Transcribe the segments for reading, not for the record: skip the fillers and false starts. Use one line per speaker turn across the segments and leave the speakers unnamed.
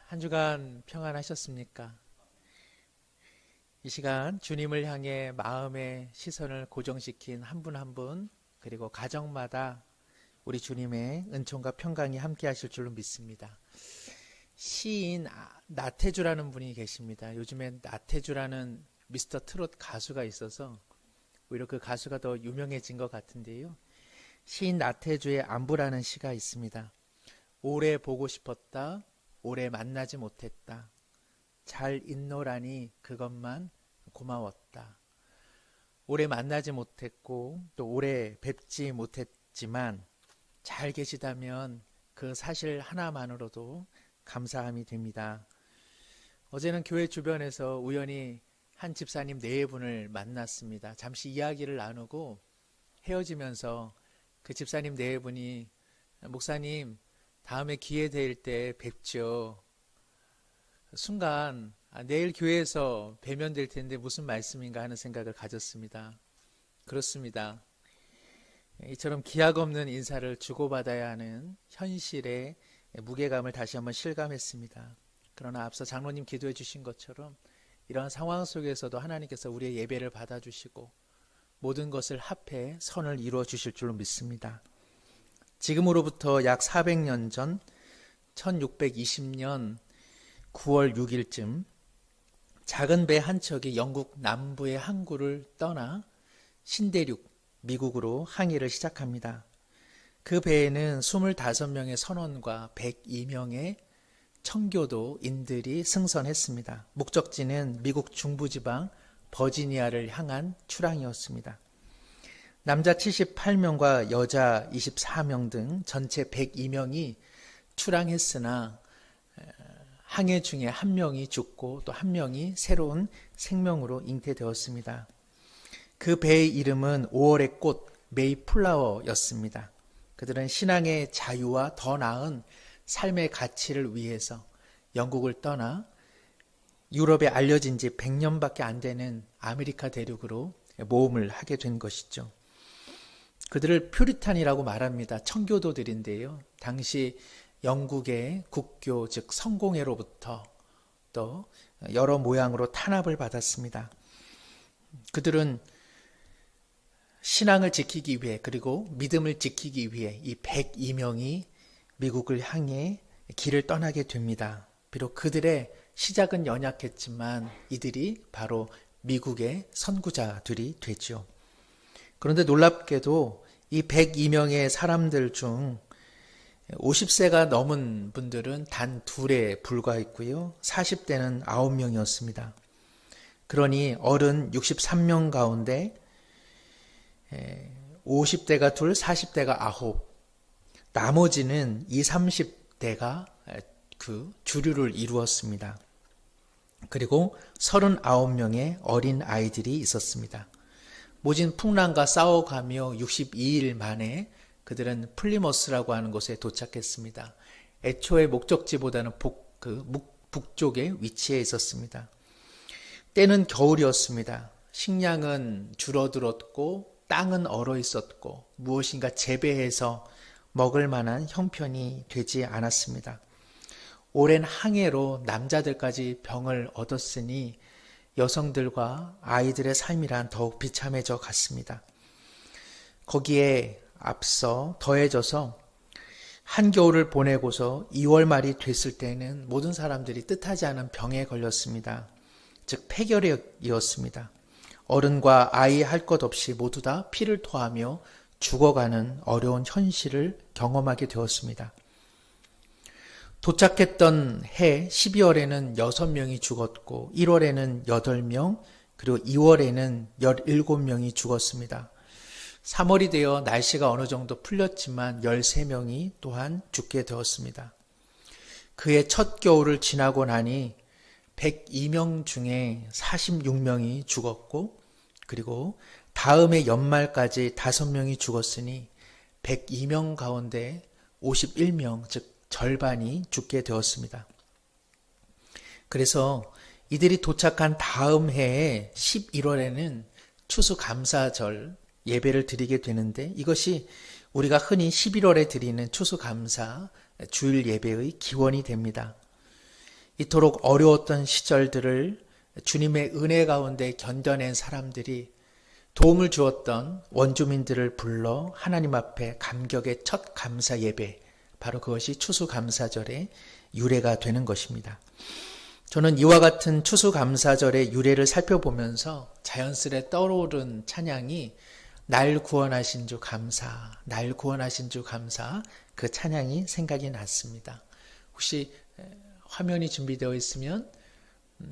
한 주간 평안하셨습니까? 이 시간 주님을 향해 마음의 시선을 고정시킨 한 분 한 분, 그리고 가정마다 우리 주님의 은총과 평강이 함께 하실 줄로 믿습니다. 시인 나태주라는 분이 계십니다. 요즘엔 나태주라는 미스터 트롯 가수가 있어서 오히려 그 가수가 더 유명해진 것 같은데요. 시인 나태주의 안부라는 시가 있습니다. 오래 보고 싶었다. 오래 만나지 못했다. 잘 있노라니 그것만 고마웠다. 오래 만나지 못했고 또 오래 뵙지 못했지만 잘 계시다면 그 사실 하나만으로도 감사함이 됩니다. 어제는 교회 주변에서 우연히 한 집사님 네 분을 만났습니다. 잠시 이야기를 나누고 헤어지면서 그 집사님 네 분이 목사님 다음에 기회 될 때 뵙죠. 순간 내일 교회에서 뵈면 될 텐데 무슨 말씀인가 하는 생각을 가졌습니다. 그렇습니다. 이처럼 기약 없는 인사를 주고받아야 하는 현실의 무게감을 다시 한번 실감했습니다. 그러나 앞서 장로님 기도해 주신 것처럼 이러한 상황 속에서도 하나님께서 우리의 예배를 받아주시고 모든 것을 합해 선을 이루어 주실 줄로 믿습니다. 지금으로부터 약 400년 전 1620년 9월 6일쯤 작은 배 한 척이 영국 남부의 항구를 떠나 신대륙 미국으로 항해를 시작합니다. 그 배에는 25명의 선원과 102명의 청교도인들이 승선했습니다. 목적지는 미국 중부지방 버지니아를 향한 출항이었습니다. 남자 78명과 여자 24명 등 전체 102명이 출항했으나 항해 중에 한 명이 죽고 또 한 명이 새로운 생명으로 잉태되었습니다. 그 배의 이름은 5월의 꽃 메이플라워였습니다. 그들은 신앙의 자유와 더 나은 삶의 가치를 위해서 영국을 떠나 유럽에 알려진 지 100년밖에 안 되는 아메리카 대륙으로 모험을 하게 된 것이죠. 그들을 퓨리탄이라고 말합니다. 청교도들인데요. 당시 영국의 국교 즉 성공회로부터 또 여러 모양으로 탄압을 받았습니다. 그들은 신앙을 지키기 위해 그리고 믿음을 지키기 위해 이 102명이 미국을 향해 길을 떠나게 됩니다. 비록 그들의 시작은 연약했지만 이들이 바로 미국의 선구자들이 되죠. 그런데 놀랍게도 이 102명의 사람들 중 50세가 넘은 분들은 단 둘에 불과했고요. 40대는 9명이었습니다. 그러니 어른 63명 가운데 50대가 둘, 40대가 9, 나머지는 20, 30대가 그 주류를 이루었습니다. 그리고 39명의 어린 아이들이 있었습니다. 모진 풍랑과 싸워가며 62일 만에 그들은 플리머스라고 하는 곳에 도착했습니다. 애초에 목적지보다는 북쪽에 위치해 있었습니다. 때는 겨울이었습니다. 식량은 줄어들었고 땅은 얼어 있었고 무엇인가 재배해서 먹을 만한 형편이 되지 않았습니다. 오랜 항해로 남자들까지 병을 얻었으니 여성들과 아이들의 삶이란 더욱 비참해져 갔습니다. 거기에 앞서 더해져서 한겨울을 보내고서 2월 말이 됐을 때는 모든 사람들이 뜻하지 않은 병에 걸렸습니다. 즉 폐결핵이었습니다. 어른과 아이 할 것 없이 모두 다 피를 토하며 죽어가는 어려운 현실을 경험하게 되었습니다. 도착했던 해 12월에는 6명이 죽었고 1월에는 8명 그리고 2월에는 17명이 죽었습니다. 3월이 되어 날씨가 어느 정도 풀렸지만 13명이 또한 죽게 되었습니다. 그해 첫 겨울을 지나고 나니 102명 중에 46명이 죽었고 그리고 다음해 연말까지 5명이 죽었으니 102명 가운데 51명 즉 절반이 죽게 되었습니다. 그래서 이들이 도착한 다음 해에 11월에는 추수감사절 예배를 드리게 되는데 이것이 우리가 흔히 11월에 드리는 추수감사 주일 예배의 기원이 됩니다. 이토록 어려웠던 시절들을 주님의 은혜 가운데 견뎌낸 사람들이 도움을 주었던 원주민들을 불러 하나님 앞에 감격의 첫 감사 예배, 바로 그것이 추수감사절의 유래가 되는 것입니다. 저는 이와 같은 추수감사절의 유래를 살펴보면서 자연스레 떠오른 찬양이 날 구원하신 주 감사, 날 구원하신 주 감사, 그 찬양이 생각이 났습니다. 혹시 화면이 준비되어 있으면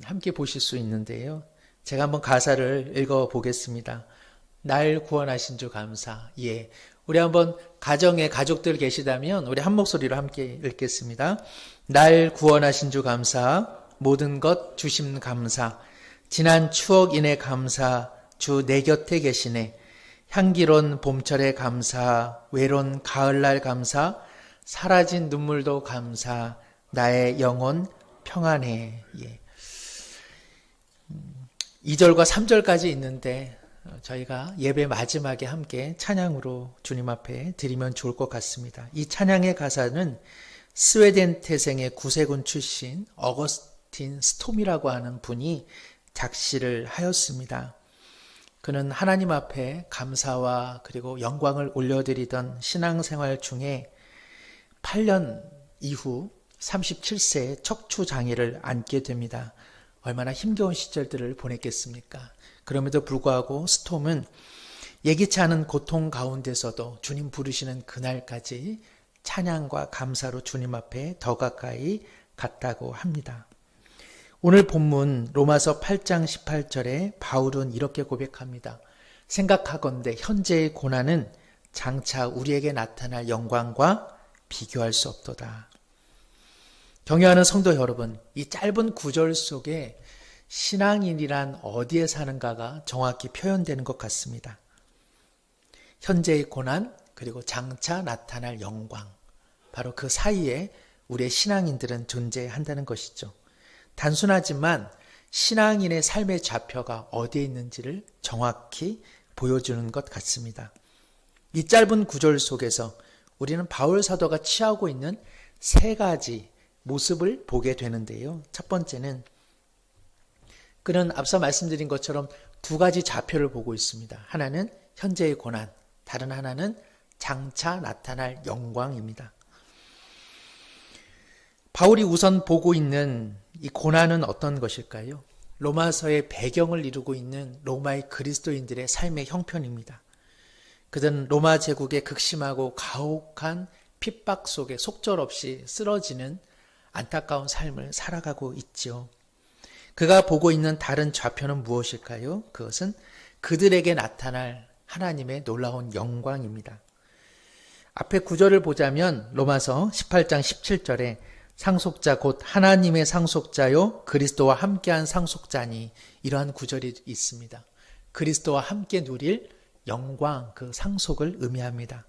함께 보실 수 있는데요. 제가 한번 가사를 읽어 보겠습니다. 날 구원하신 주 감사. 예. 우리 한번 가정에 가족들 계시다면 우리 한 목소리로 함께 읽겠습니다. 날 구원하신 주 감사. 모든 것 주심 감사. 지난 추억 인해 감사. 주 내 곁에 계시네. 향기로운 봄철에 감사. 외로운 가을날 감사. 사라진 눈물도 감사. 나의 영혼 평안해. 예. 2절과 3절까지 있는데 저희가 예배 마지막에 함께 찬양으로 주님 앞에 드리면 좋을 것 같습니다. 이 찬양의 가사는 스웨덴 태생의 구세군 출신 어거스틴 스톰이라고 하는 분이 작시를 하였습니다. 그는 하나님 앞에 감사와 그리고 영광을 올려드리던 신앙생활 중에 8년 이후 37세에 척추장애를 안게 됩니다. 얼마나 힘겨운 시절들을 보냈겠습니까? 그럼에도 불구하고 스톰은 예기치 않은 고통 가운데서도 주님 부르시는 그날까지 찬양과 감사로 주님 앞에 더 가까이 갔다고 합니다. 오늘 본문 로마서 8장 18절에 바울은 이렇게 고백합니다. 생각하건대 현재의 고난은 장차 우리에게 나타날 영광과 비교할 수 없도다. 경외하는 성도 여러분, 이 짧은 구절 속에 신앙인이란 어디에 사는가가 정확히 표현되는 것 같습니다. 현재의 고난, 그리고 장차 나타날 영광. 바로 그 사이에 우리의 신앙인들은 존재한다는 것이죠. 단순하지만 신앙인의 삶의 좌표가 어디에 있는지를 정확히 보여주는 것 같습니다. 이 짧은 구절 속에서 우리는 바울 사도가 취하고 있는 세 가지 모습을 보게 되는데요. 첫 번째는 그는 앞서 말씀드린 것처럼 두 가지 좌표를 보고 있습니다. 하나는 현재의 고난, 다른 하나는 장차 나타날 영광입니다. 바울이 우선 보고 있는 이 고난은 어떤 것일까요? 로마서의 배경을 이루고 있는 로마의 그리스도인들의 삶의 형편입니다. 그들은 로마 제국의 극심하고 가혹한 핍박 속에 속절없이 쓰러지는 안타까운 삶을 살아가고 있지요. 그가 보고 있는 다른 좌표는 무엇일까요? 그것은 그들에게 나타날 하나님의 놀라운 영광입니다. 앞에 구절을 보자면 로마서 18장 17절에 상속자 곧 하나님의 상속자요 그리스도와 함께한 상속자니 이러한 구절이 있습니다. 그리스도와 함께 누릴 영광, 그 상속을 의미합니다.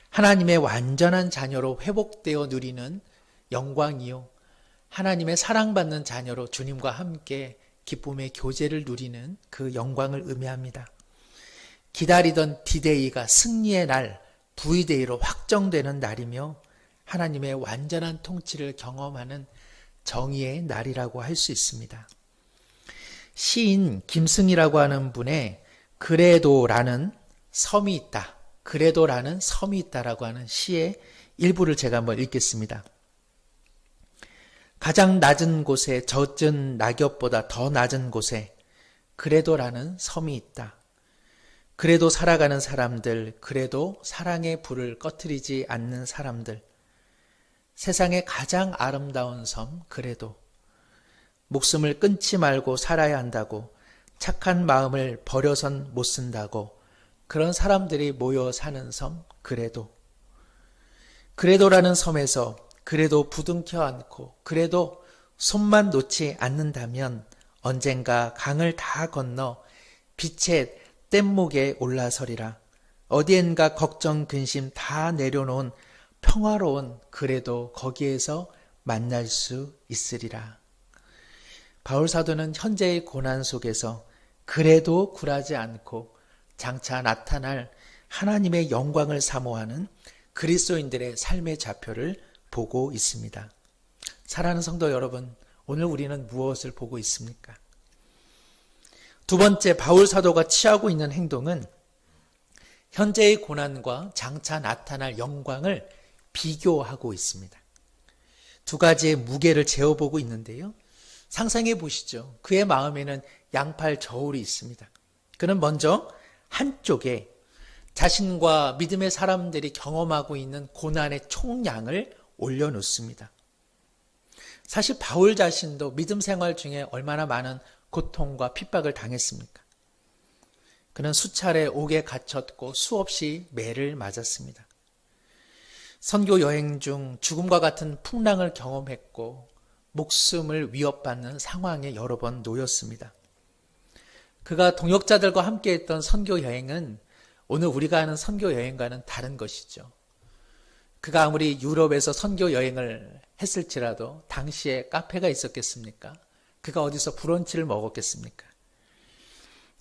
하나님의 완전한 자녀로 회복되어 누리는 영광이요. 하나님의 사랑받는 자녀로 주님과 함께 기쁨의 교제를 누리는 그 영광을 의미합니다. 기다리던 디데이가 승리의 날, V데이로 확정되는 날이며 하나님의 완전한 통치를 경험하는 정의의 날이라고 할 수 있습니다. 시인 김승희라고 하는 분의 그래도라는 섬이 있다. 그래도라는 섬이 있다라고 하는 시의 일부를 제가 한번 읽겠습니다. 가장 낮은 곳에 젖은 낙엽보다 더 낮은 곳에 그래도라는 섬이 있다. 그래도 살아가는 사람들, 그래도 사랑의 불을 꺼트리지 않는 사람들, 세상의 가장 아름다운 섬, 그래도 목숨을 끊지 말고 살아야 한다고, 착한 마음을 버려선 못 쓴다고, 그런 사람들이 모여 사는 섬, 그래도. 그래도라는 섬에서 그래도 부둥켜 안고 그래도 손만 놓지 않는다면 언젠가 강을 다 건너 빛의 뗏목에 올라서리라. 어디엔가 걱정 근심 다 내려놓은 평화로운 그래도 거기에서 만날 수 있으리라. 바울 사도는 현재의 고난 속에서 그래도 굴하지 않고 장차 나타날 하나님의 영광을 사모하는 그리스도인들의 삶의 좌표를 보고 있습니다. 사랑하는 성도 여러분, 오늘 우리는 무엇을 보고 있습니까? 두 번째, 바울 사도가 취하고 있는 행동은 현재의 고난과 장차 나타날 영광을 비교하고 있습니다. 두 가지의 무게를 재어보고 있는데요. 상상해 보시죠. 그의 마음에는 양팔 저울이 있습니다. 그는 먼저 한쪽에 자신과 믿음의 사람들이 경험하고 있는 고난의 총량을 올려놓습니다. 사실 바울 자신도 믿음 생활 중에 얼마나 많은 고통과 핍박을 당했습니까? 그는 수차례 옥에 갇혔고 수없이 매를 맞았습니다. 선교 여행 중 죽음과 같은 풍랑을 경험했고 목숨을 위협받는 상황에 여러 번 놓였습니다. 그가 동역자들과 함께했던 선교 여행은 오늘 우리가 하는 선교 여행과는 다른 것이죠. 그가 아무리 유럽에서 선교 여행을 했을지라도 당시에 카페가 있었겠습니까? 그가 어디서 브런치를 먹었겠습니까?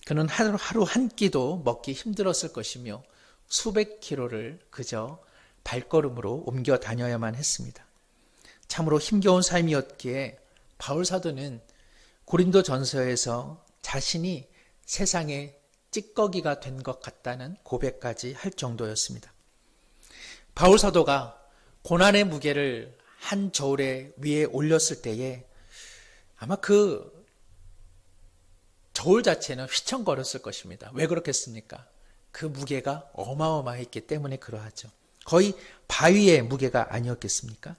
그는 하루 한 끼도 먹기 힘들었을 것이며 수백 킬로를 그저 발걸음으로 옮겨 다녀야만 했습니다. 참으로 힘겨운 삶이었기에 바울 사도는 고린도 전서에서 자신이 세상의 찌꺼기가 된 것 같다는 고백까지 할 정도였습니다. 바울 사도가 고난의 무게를 한 저울에 위에 올렸을 때에 아마 그 저울 자체는 휘청거렸을 것입니다. 왜 그렇겠습니까? 그 무게가 어마어마했기 때문에 그러하죠. 거의 바위의 무게가 아니었겠습니까?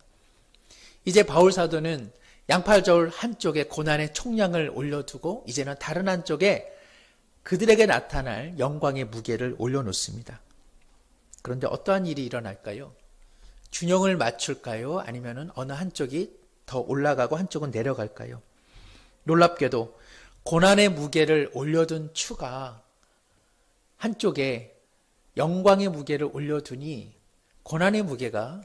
이제 바울 사도는 양팔 저울 한쪽에 고난의 총량을 올려두고 이제는 다른 한쪽에 그들에게 나타날 영광의 무게를 올려놓습니다. 그런데 어떠한 일이 일어날까요? 균형을 맞출까요? 아니면 어느 한쪽이 더 올라가고 한쪽은 내려갈까요? 놀랍게도 고난의 무게를 올려둔 추가 한쪽에 영광의 무게를 올려두니 고난의 무게가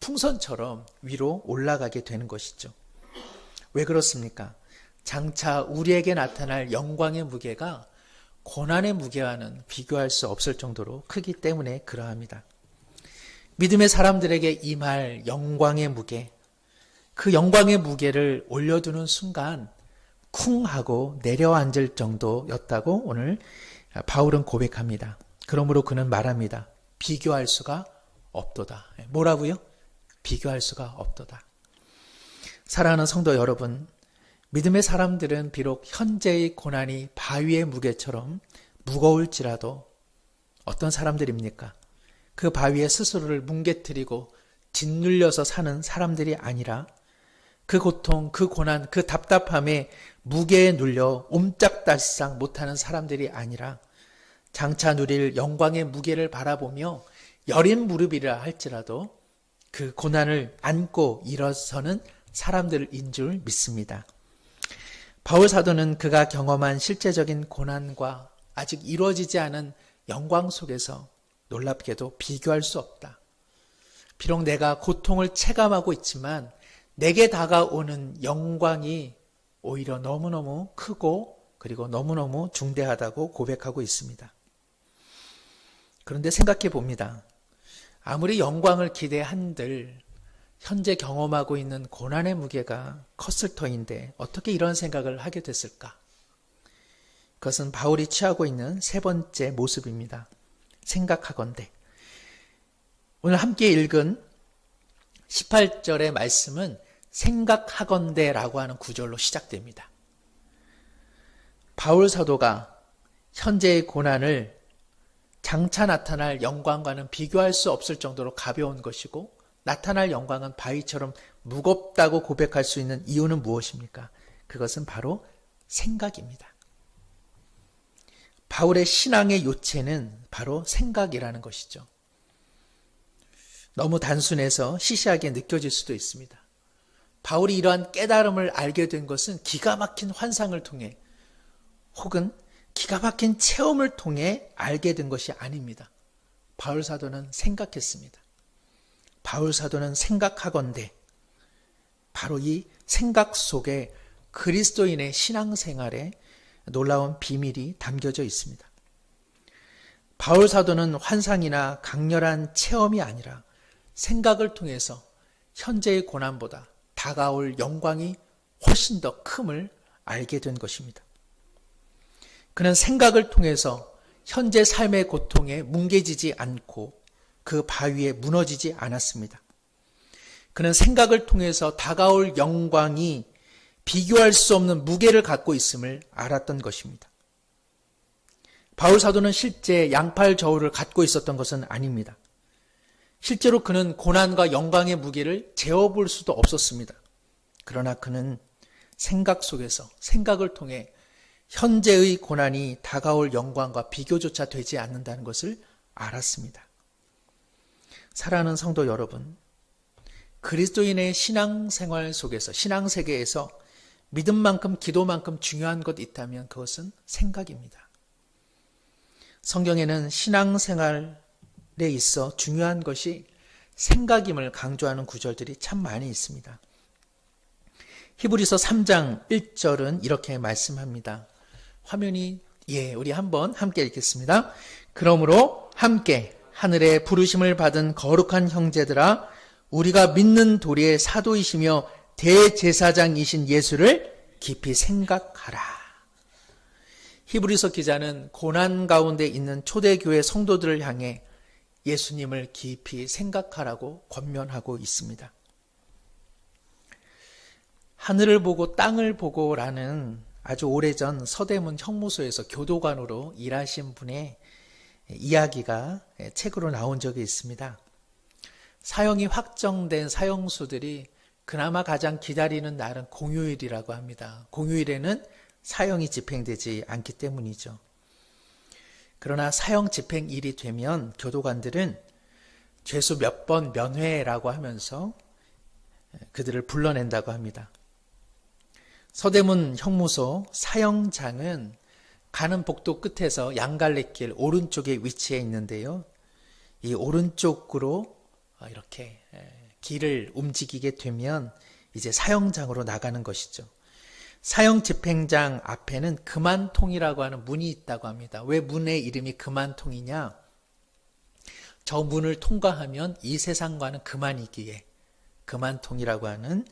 풍선처럼 위로 올라가게 되는 것이죠. 왜 그렇습니까? 장차 우리에게 나타날 영광의 무게가 고난의 무게와는 비교할 수 없을 정도로 크기 때문에 그러합니다. 믿음의 사람들에게 임할 영광의 무게, 그 영광의 무게를 올려두는 순간 쿵 하고 내려앉을 정도였다고 오늘 바울은 고백합니다. 그러므로 그는 말합니다. 비교할 수가 없도다. 뭐라고요? 비교할 수가 없도다. 사랑하는 성도 여러분, 믿음의 사람들은 비록 현재의 고난이 바위의 무게처럼 무거울지라도 어떤 사람들입니까? 그 바위에 스스로를 뭉개뜨리고 짓눌려서 사는 사람들이 아니라 그 고통, 그 고난, 그 답답함에 무게에 눌려 옴짝달싹 못하는 사람들이 아니라 장차 누릴 영광의 무게를 바라보며 여린 무릎이라 할지라도 그 고난을 안고 일어서는 사람들인 줄 믿습니다. 바울 사도는 그가 경험한 실제적인 고난과 아직 이루어지지 않은 영광 속에서 놀랍게도 비교할 수 없다. 비록 내가 고통을 체감하고 있지만 내게 다가오는 영광이 오히려 너무너무 크고 그리고 너무너무 중대하다고 고백하고 있습니다. 그런데 생각해 봅니다. 아무리 영광을 기대한들 현재 경험하고 있는 고난의 무게가 컸을 터인데 어떻게 이런 생각을 하게 됐을까? 그것은 바울이 취하고 있는 세 번째 모습입니다. 생각하건대. 오늘 함께 읽은 18절의 말씀은 생각하건대라고 하는 구절로 시작됩니다. 바울 사도가 현재의 고난을 장차 나타날 영광과는 비교할 수 없을 정도로 가벼운 것이고 나타날 영광은 바위처럼 무겁다고 고백할 수 있는 이유는 무엇입니까? 그것은 바로 생각입니다. 바울의 신앙의 요체는 바로 생각이라는 것이죠. 너무 단순해서 시시하게 느껴질 수도 있습니다. 바울이 이러한 깨달음을 알게 된 것은 기가 막힌 환상을 통해 혹은 기가 막힌 체험을 통해 알게 된 것이 아닙니다. 바울 사도는 생각했습니다. 바울 사도는 생각하건대 바로 이 생각 속에 그리스도인의 신앙생활에 놀라운 비밀이 담겨져 있습니다. 바울 사도는 환상이나 강렬한 체험이 아니라 생각을 통해서 현재의 고난보다 다가올 영광이 훨씬 더 큼을 알게 된 것입니다. 그는 생각을 통해서 현재 삶의 고통에 뭉개지지 않고 그 바위에 무너지지 않았습니다. 그는 생각을 통해서 다가올 영광이 비교할 수 없는 무게를 갖고 있음을 알았던 것입니다. 바울 사도는 실제 양팔 저울을 갖고 있었던 것은 아닙니다. 실제로 그는 고난과 영광의 무게를 재어볼 수도 없었습니다. 그러나 그는 생각 속에서 생각을 통해 현재의 고난이 다가올 영광과 비교조차 되지 않는다는 것을 알았습니다. 사랑하는 성도 여러분, 그리스도인의 신앙생활 속에서, 신앙세계에서 믿음만큼 기도만큼 중요한 것 있다면 그것은 생각입니다. 성경에는 신앙생활에 있어 중요한 것이 생각임을 강조하는 구절들이 참 많이 있습니다. 히브리서 3장 1절은 이렇게 말씀합니다. 화면이 우리 한번 함께 읽겠습니다. 그러므로 함께 하늘의 부르심을 받은 거룩한 형제들아, 우리가 믿는 도리의 사도이시며 대제사장이신 예수를 깊이 생각하라. 히브리서 기자는 고난 가운데 있는 초대교회 성도들을 향해 예수님을 깊이 생각하라고 권면하고 있습니다. 하늘을 보고 땅을 보고라는 아주 오래전 서대문 형무소에서 교도관으로 일하신 분의 이야기가 책으로 나온 적이 있습니다. 사형이 확정된 사형수들이 그나마 가장 기다리는 날은 공휴일이라고 합니다. 공휴일에는 사형이 집행되지 않기 때문이죠. 그러나 사형 집행일이 되면 교도관들은 죄수 몇 번 면회라고 하면서 그들을 불러낸다고 합니다. 서대문 형무소 사형장은 가는 복도 끝에서 양갈래길 오른쪽에 위치해 있는데요. 이 오른쪽으로 이렇게 길을 움직이게 되면 이제 사형장으로 나가는 것이죠. 사형 집행장 앞에는 금안통이라고 하는 문이 있다고 합니다. 왜 문의 이름이 금안통이냐? 저 문을 통과하면 이 세상과는 그만이기에 금안통이라고 하는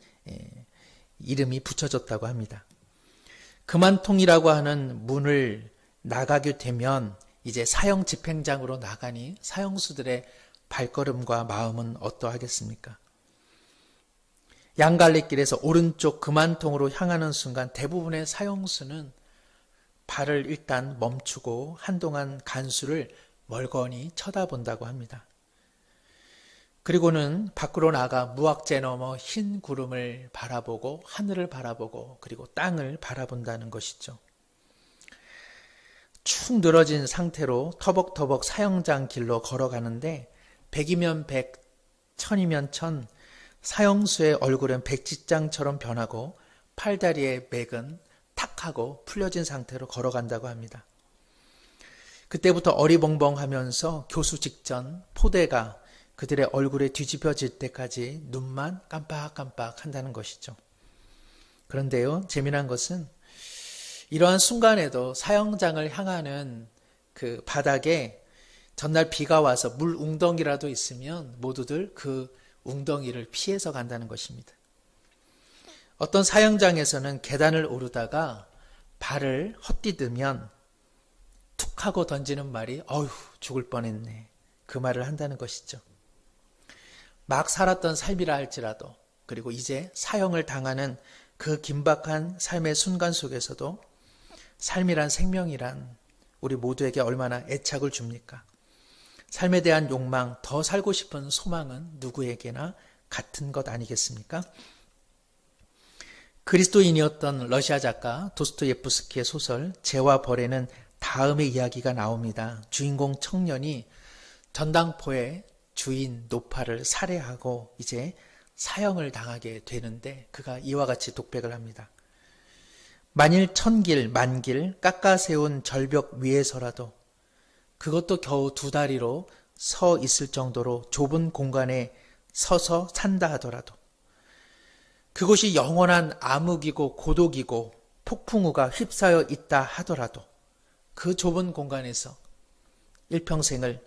이름이 붙여졌다고 합니다. 금안통이라고 하는 문을 나가게 되면 이제 사형 집행장으로 나가니 사형수들의 발걸음과 마음은 어떠하겠습니까? 양갈래길에서 오른쪽 금안통으로 향하는 순간 대부분의 사형수는 발을 일단 멈추고 한동안 간수를 멀거니 쳐다본다고 합니다. 그리고는 밖으로 나가 무악재 너머 흰 구름을 바라보고 하늘을 바라보고 그리고 땅을 바라본다는 것이죠. 축 늘어진 상태로 터벅터벅 사형장 길로 걸어가는데 100이면 100, 1000이면 1000, 사형수의 얼굴은 백지장처럼 변하고 팔다리의 맥은 탁 하고 풀려진 상태로 걸어간다고 합니다. 그때부터 어리벙벙하면서 교수 직전 포대가 그들의 얼굴에 뒤집혀질 때까지 눈만 깜빡깜빡 한다는 것이죠. 그런데요, 재미난 것은 이러한 순간에도 사형장을 향하는 그 바닥에 전날 비가 와서 물 웅덩이라도 있으면 모두들 그 웅덩이를 피해서 간다는 것입니다. 어떤 사형장에서는 계단을 오르다가 발을 헛디디면 툭 하고 던지는 말이 어휴 죽을 뻔했네. 그 말을 한다는 것이죠. 막 살았던 삶이라 할지라도 그리고 이제 사형을 당하는 그 긴박한 삶의 순간 속에서도 삶이란 생명이란 우리 모두에게 얼마나 애착을 줍니까? 삶에 대한 욕망, 더 살고 싶은 소망은 누구에게나 같은 것 아니겠습니까? 그리스도인이었던 러시아 작가 도스토예프스키의 소설 죄와 벌에는 다음의 이야기가 나옵니다. 주인공 청년이 전당포에 주인 노파를 살해하고 이제 사형을 당하게 되는데 그가 이와 같이 독백을 합니다. 만일 1000길, 만길 깎아 세운 절벽 위에서라도 그것도 겨우 2다리로 서 있을 정도로 좁은 공간에 서서 산다 하더라도 그곳이 영원한 암흑이고 고독이고 폭풍우가 휩싸여 있다 하더라도 그 좁은 공간에서 일평생을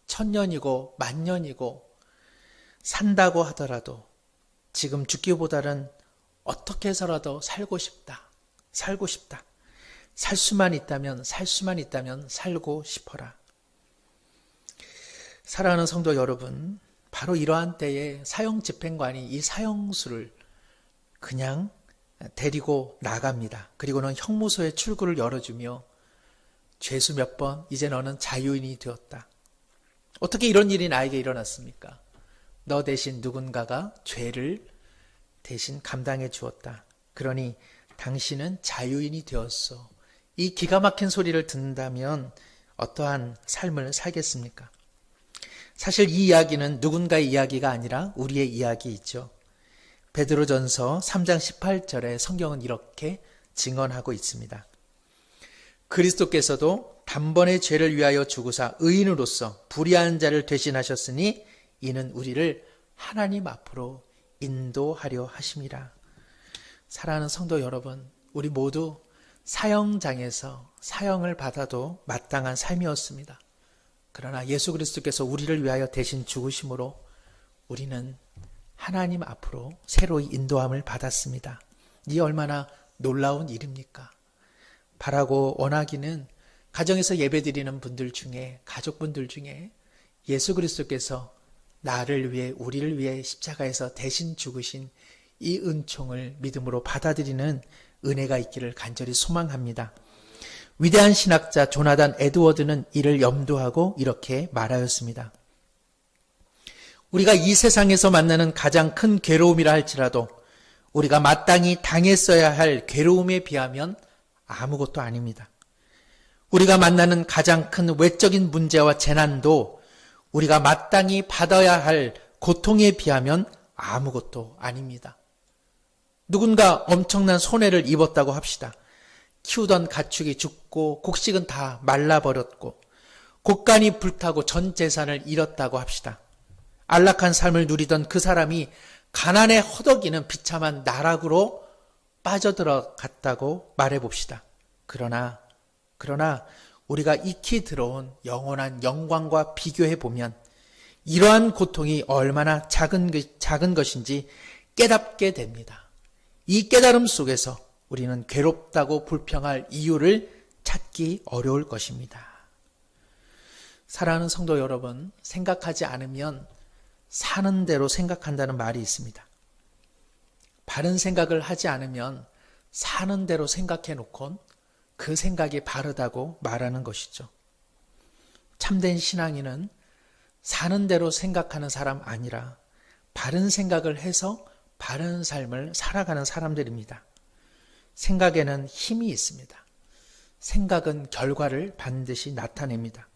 1000년이고 만년이고 산다고 하더라도 지금 죽기보다는 어떻게 해서라도 살고 싶다. 살고 싶다. 살 수만 있다면 살고 싶어라. 사랑하는 성도 여러분, 바로 이러한 때에 사형집행관이 이 사형수를 그냥 데리고 나갑니다. 그리고는 형무소의 출구를 열어주며 죄수 몇 번, 이제 너는 자유인이 되었다. 어떻게 이런 일이 나에게 일어났습니까? 너 대신 누군가가 죄를 대신 감당해 주었다. 그러니 당신은 자유인이 되었어. 이 기가 막힌 소리를 듣는다면 어떠한 삶을 살겠습니까? 사실 이 이야기는 누군가의 이야기가 아니라 우리의 이야기이죠. 베드로전서 3장 18절에 성경은 이렇게 증언하고 있습니다. 그리스도께서도 단번에 죄를 위하여 죽으사 의인으로서 불의한 자를 대신하셨으니 이는 우리를 하나님 앞으로 인도하려 하심이라. 사랑하는 성도 여러분, 우리 모두 사형장에서 사형을 받아도 마땅한 삶이었습니다. 그러나 예수 그리스도께서 우리를 위하여 대신 죽으심으로 우리는 하나님 앞으로 새로이 인도함을 받았습니다. 이 얼마나 놀라운 일입니까? 바라고 원하기는 가정에서 예배드리는 분들 중에, 가족분들 중에 예수 그리스도께서 나를 위해, 우리를 위해 십자가에서 대신 죽으신 이 은총을 믿음으로 받아들이는 은혜가 있기를 간절히 소망합니다. 위대한 신학자 조나단 에드워드는 이를 염두하고 이렇게 말하였습니다. 우리가 이 세상에서 만나는 가장 큰 괴로움이라 할지라도 우리가 마땅히 당했어야 할 괴로움에 비하면 아무것도 아닙니다. 우리가 만나는 가장 큰 외적인 문제와 재난도 우리가 마땅히 받아야 할 고통에 비하면 아무것도 아닙니다. 누군가 엄청난 손해를 입었다고 합시다. 키우던 가축이 죽고 곡식은 다 말라버렸고 곡간이 불타고 전 재산을 잃었다고 합시다. 안락한 삶을 누리던 그 사람이 가난에 허덕이는 비참한 나락으로 빠져들어갔다고 말해봅시다. 그러나 우리가 익히 들어온 영원한 영광과 비교해보면 이러한 고통이 얼마나 작은 것인지 깨닫게 됩니다. 이 깨달음 속에서 우리는 괴롭다고 불평할 이유를 찾기 어려울 것입니다. 사랑하는 성도 여러분, 생각하지 않으면 사는 대로 생각한다는 말이 있습니다. 바른 생각을 하지 않으면 사는 대로 생각해 놓곤 그 생각이 바르다고 말하는 것이죠. 참된 신앙인은 사는 대로 생각하는 사람 아니라 바른 생각을 해서 바른 삶을 살아가는 사람들입니다. 생각에는 힘이 있습니다. 생각은 결과를 반드시 나타냅니다.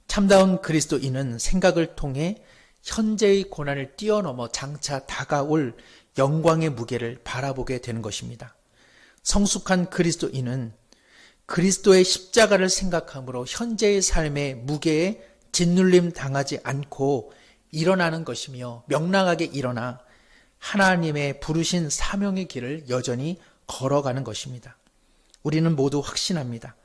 참다운 그리스도인은 생각을 통해 현재의 고난을 뛰어넘어 장차 다가올 영광의 무게를 바라보게 되는 것입니다. 성숙한 그리스도인은 그리스도의 십자가를 생각함으로 현재의 삶의 무게에 짓눌림 당하지 않고 일어나는 것이며 명랑하게 일어나 하나님의 부르신 사명의 길을 여전히 걸어가는 것입니다. 우리는 모두 확신합니다.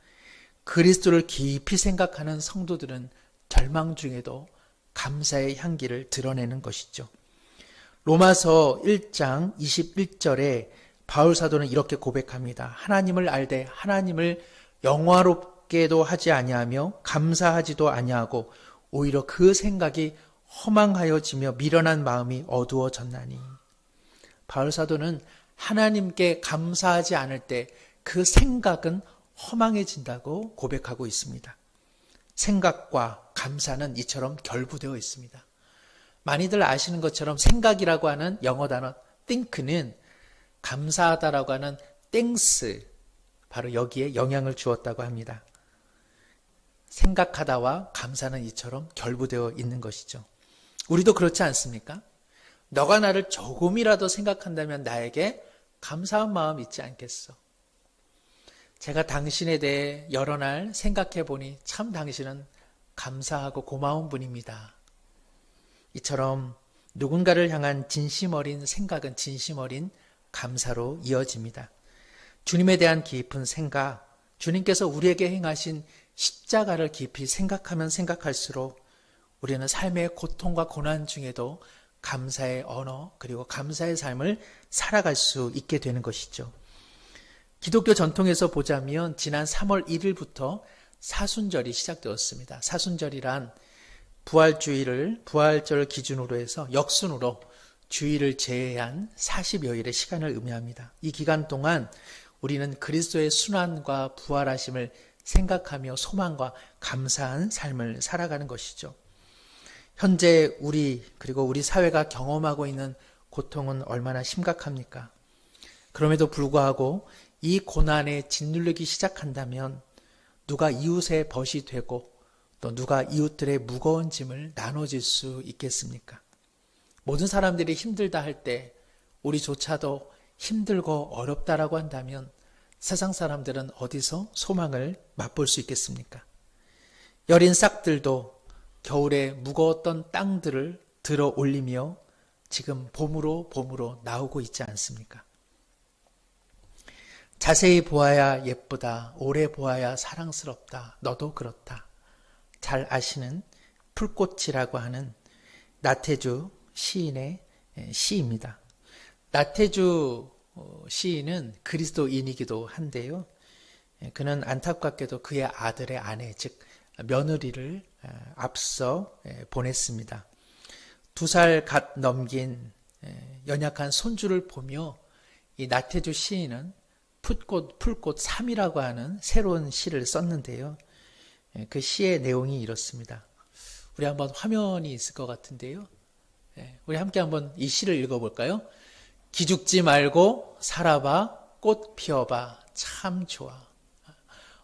그리스도를 깊이 생각하는 성도들은 절망 중에도 감사의 향기를 드러내는 것이죠. 로마서 1장 21절에 바울 사도는 이렇게 고백합니다. 하나님을 알되 하나님을 영화롭게도 하지 아니하며 감사하지도 아니하고 오히려 그 생각이 허망하여지며 미련한 마음이 어두워졌나니. 바울 사도는 하나님께 감사하지 않을 때 그 생각은 허망해진다고 고백하고 있습니다. 생각과 감사는 이처럼 결부되어 있습니다. 많이들 아시는 것처럼 생각이라고 하는 영어 단어 think는 감사하다라고 하는 thanks, 바로 여기에 영향을 주었다고 합니다. 생각하다와 감사는 이처럼 결부되어 있는 것이죠. 우리도 그렇지 않습니까? 너가 나를 조금이라도 생각한다면 나에게 감사한 마음 있지 않겠어? 제가 당신에 대해 여러 날 생각해 보니 참 당신은 감사하고 고마운 분입니다. 이처럼 누군가를 향한 진심 어린 생각은 진심 어린 감사로 이어집니다. 주님에 대한 깊은 생각, 주님께서 우리에게 행하신 십자가를 깊이 생각하면 생각할수록 우리는 삶의 고통과 고난 중에도 감사의 언어 그리고 감사의 삶을 살아갈 수 있게 되는 것이죠. 기독교 전통에서 보자면 지난 3월 1일부터 사순절이 시작되었습니다. 사순절이란 부활절 기준으로 해서 역순으로 주일을 제외한 40여일의 시간을 의미합니다. 이 기간 동안 우리는 그리스도의 순환과 부활하심을 생각하며 소망과 감사한 삶을 살아가는 것이죠. 현재 그리고 우리 사회가 경험하고 있는 고통은 얼마나 심각합니까? 그럼에도 불구하고 이 고난에 짓누르기 시작한다면 누가 이웃의 벗이 되고 또 누가 이웃들의 무거운 짐을 나눠질 수 있겠습니까? 모든 사람들이 힘들다 할 때 우리조차도 힘들고 어렵다라고 한다면 세상 사람들은 어디서 소망을 맛볼 수 있겠습니까? 여린 싹들도 겨울에 무거웠던 땅들을 들어 올리며 지금 봄으로 나오고 있지 않습니까? 자세히 보아야 예쁘다, 오래 보아야 사랑스럽다, 너도 그렇다. 잘 아시는 풀꽃이라고 하는 나태주 시인의 시입니다. 나태주 시인은 그리스도인이기도 한데요. 그는 안타깝게도 그의 아들의 아내, 즉 며느리를 앞서 보냈습니다. 2살 갓 넘긴 연약한 손주를 보며 이 나태주 시인은 풀꽃 3이라고 하는 새로운 시를 썼는데요. 그 시의 내용이 이렇습니다. 우리 한번 화면이 있을 것 같은데요. 우리 함께 한번 이 시를 읽어볼까요? 기죽지 말고 살아봐, 꽃 피워봐, 참 좋아.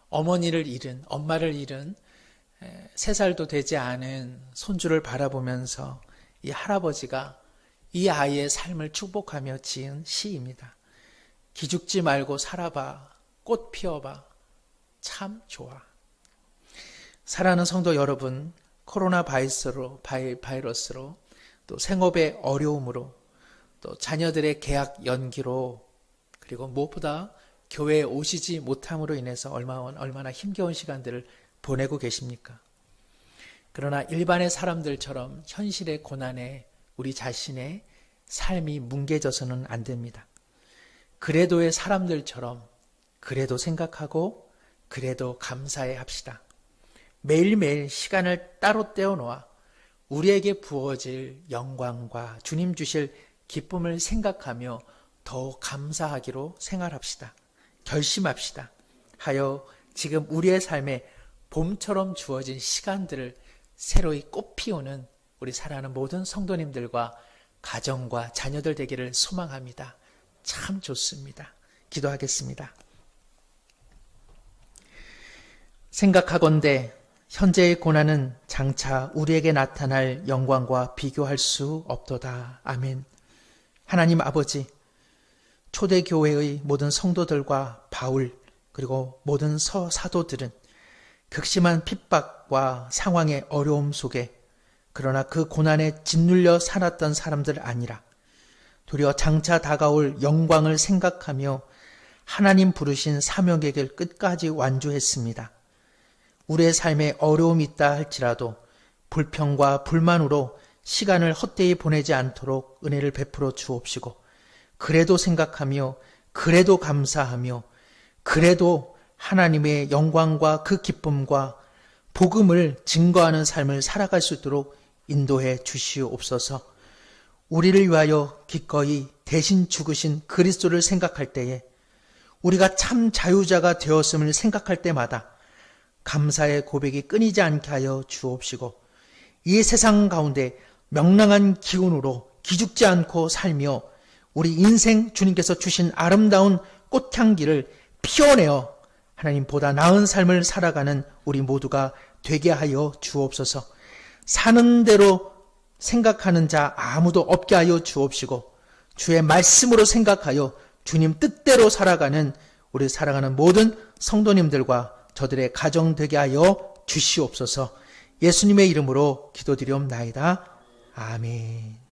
어머니를 잃은, 엄마를 잃은 3살도 되지 않은 손주를 바라보면서 이 할아버지가 이 아이의 삶을 축복하며 지은 시입니다. 기죽지 말고 살아봐, 꽃 피워봐, 참 좋아. 사랑하는 성도 여러분, 코로나 바이러스로 또 생업의 어려움으로 또 자녀들의 개학 연기로 그리고 무엇보다 교회에 오시지 못함으로 인해서 얼마나 힘겨운 시간들을 보내고 계십니까? 그러나 일반의 사람들처럼 현실의 고난에 우리 자신의 삶이 뭉개져서는 안 됩니다. 그래도의 사람들처럼 그래도 생각하고 그래도 감사해 합시다. 매일매일 시간을 따로 떼어놓아 우리에게 부어질 영광과 주님 주실 기쁨을 생각하며 더욱 감사하기로 생활합시다. 결심합시다. 하여 지금 우리의 삶에 봄처럼 주어진 시간들을 새로이 꽃피우는 우리 사랑하는 모든 성도님들과 가정과 자녀들 되기를 소망합니다. 참 좋습니다. 기도하겠습니다. 생각하건대 현재의 고난은 장차 우리에게 나타날 영광과 비교할 수 없도다. 아멘. 하나님 아버지, 초대교회의 모든 성도들과 바울 그리고 모든 사도들은 극심한 핍박과 상황의 어려움 속에 그러나 그 고난에 짓눌려 살았던 사람들 아니라 도리어 장차 다가올 영광을 생각하며 하나님 부르신 사명의 길 끝까지 완주했습니다. 우리의 삶에 어려움이 있다 할지라도 불평과 불만으로 시간을 헛되이 보내지 않도록 은혜를 베풀어 주옵시고 그래도 생각하며 그래도 감사하며 그래도 하나님의 영광과 그 기쁨과 복음을 증거하는 삶을 살아갈 수 있도록 인도해 주시옵소서. 우리를 위하여 기꺼이 대신 죽으신 그리스도를 생각할 때에 우리가 참 자유자가 되었음을 생각할 때마다 감사의 고백이 끊이지 않게 하여 주옵시고 이 세상 가운데 명랑한 기운으로 기죽지 않고 살며 우리 인생 주님께서 주신 아름다운 꽃향기를 피워내어 하나님보다 나은 삶을 살아가는 우리 모두가 되게 하여 주옵소서. 사는 대로 생각하는 자 아무도 없게 하여 주옵시고 주의 말씀으로 생각하여 주님 뜻대로 살아가는 우리 사랑하는 모든 성도님들과 저들의 가정 되게 하여 주시옵소서. 예수님의 이름으로 기도드리옵나이다. 아멘.